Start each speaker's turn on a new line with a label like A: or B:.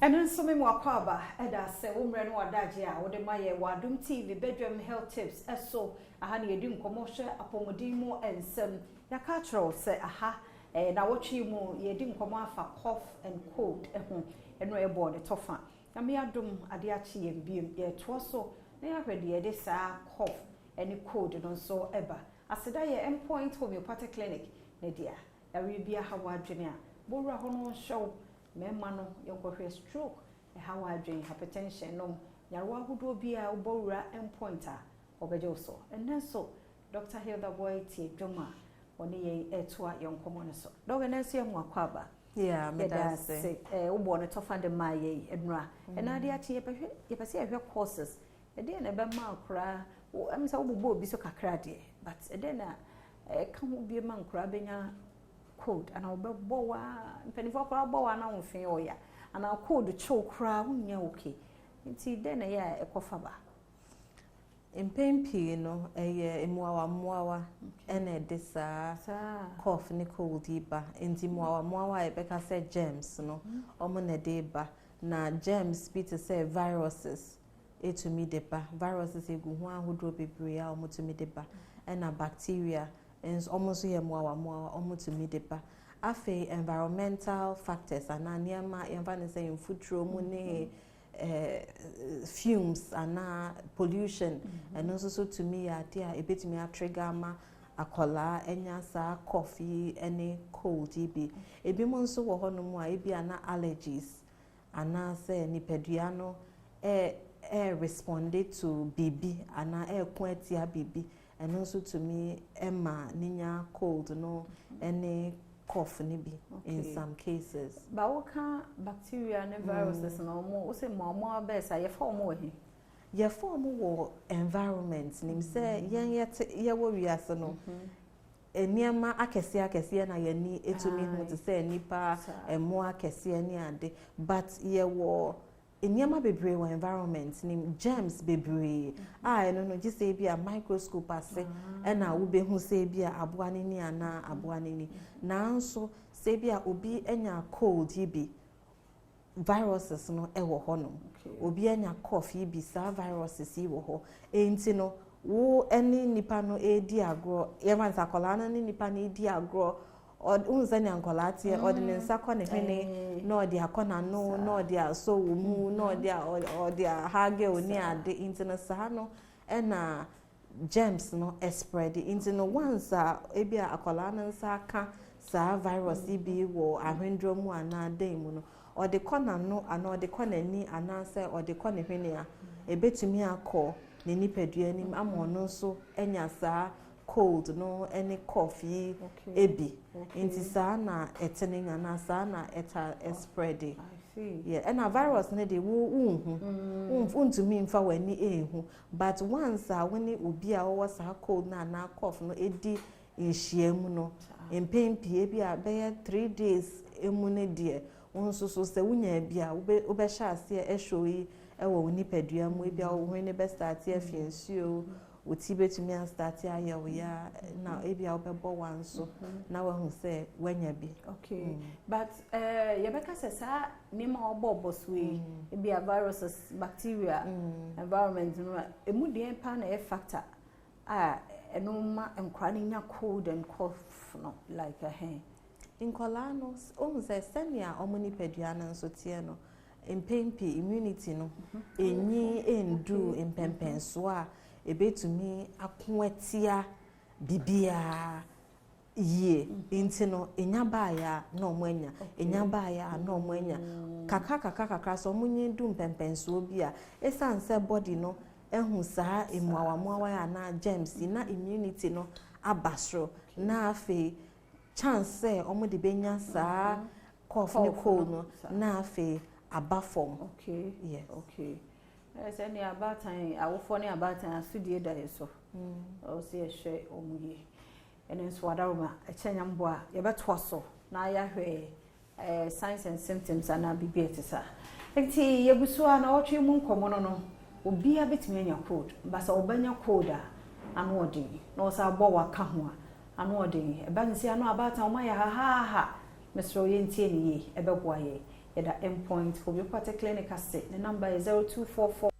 A: And so me wakwaba eda se umre no wadaje a wode maye Adom TV Badwan health tips eso aha na yedi nkomo hwe apomodin mu ensem yaka kyerɛw se aha na wotwe mu yedi nkomo afa cough and cold ho eno ebo ne tofa na me Adom ade achi yembiem ye to so na ya hwede yede saa cough and cold no so eba aseda ye endpoint homeopathic clinic ne dia ya we bia ha wadwene a bowra ho no show memma no yɛnkɔhwɛ stroke how adwen hypertension no nyarwa hudo bia ubowura endpoint a obɛgye so and then so Dr. Hilda Boy tie dwoma one ye etoa yɛnkɔmɔ no so dɔgɔ na so yɛmu akwaba
B: yeah me da se
A: ubo no tofa de ma ye enra ɛna ade achi yɛpɛsɛ yɛhwɛ courses ɛde na bɛma akra am sɛ ubo obi so kakra de but ɛde na ka ho bia ma nkra benya cold and obɛbɔ wa mpanifo kora bɔ wa na wonfe oya and cold chow kra wonya okay nti den na ya ekofa ba
B: impempi no eye emuawa ene desa cough ni cold iba nti muawa e beka say germs no omo na de ba na germs be to say viruses etumi de ba viruses egu ho ahodo bebre a omo tumi de ba na bacteria is almost here more almost to me depa afe environmental factors and niema yemfa say in food money fumes and pollution and also so to me idea a bit me a trigger ma akola enya sa coffee any cold ibi ebi mo nso wo hono mu a ebi ana allergies ana say ni peduano responded to baby ana kwatia baby and also to me Emma ninya cold no any cough ni bi in some cases
A: ba woka bacteria and viruses no mo wo say mo abesa ye form wo he
B: ye form wo environment nim say yen ye wo wiase no eniema akese na ye ni etumi hu to say nipa emo akese ni ade but ye wo enyama bebre wa environment ni germs bebre eno no just say bia microscope ase na wo be hu say bia aboane ni ana aboane ni nanso say bia obi enya cold yibi viruses no ewo ho no obi enya cough yibi sa viruses yi wo ho enti no wo eni nipa no edi agro yeman sakola na ni nipa ni edi agro unzani ankola tie ordinance akone hwene no dia akona no dia so mu no dia hage oni ade intino sa no na germs no spread intino once ebi akola na nsa aka sa virus bi wo ahwendro mu ana dan mu no ode kona no ana ode kona ni ana se ode kona hwene a ebetumi akọ ne nipadua ni amono so enya sa cold no any coffee ebi inti sa na etening na sa na eta spread
A: I see
B: yeah and a virus ne de wo untumi mfa wani ehu but once when obi a wo sa cold na cough no edi nhyiamu no empempi ebi a be 3 days emu ne de wonso so se wunya bia wo be sha ase ehwoyi ewo nipadua mu ebi a wo hwene be start afiensuo uti betumi an start ayewo ya na ebi a obebo wanso na wa hu say wanya bi
A: okay but yebeka say sa nima obobo swe ebi a viruses bacteria environment no emu de pa na factor enuma enkwa nya cold and cough no like
B: inkola no o say senia omuni pedua na nso tie no empempi immunity no enyi endu empempenso a ebetumi akoatia bibia ye intino enyabaya na omanya enyabaya na omanya kaka so munye du mpempenso obi a esanse body no ehu saa emuawamuawa ya na germs na immunity no abasro na afi chance omudi benya saa cough ni cold no na afi abafom
A: okay
B: yes
A: okay say ni abatan awofo ni abatan asudie da yeso o se ehwe omuye ene so wadaroma echenya mbo a ye beto so na ya hwe signs and symptoms ana bibietisa enti yebusu ana otwe mu nkomo no obi a betimi anya cold basa obanya cold a anu odin na o sa agbo waka ho a anu odin e ba nsi anu abatan o ma ya ha mesro ye ntie ni ye ebeboa ye yɛda endpoint obi kwate clinic ase ne number is 0244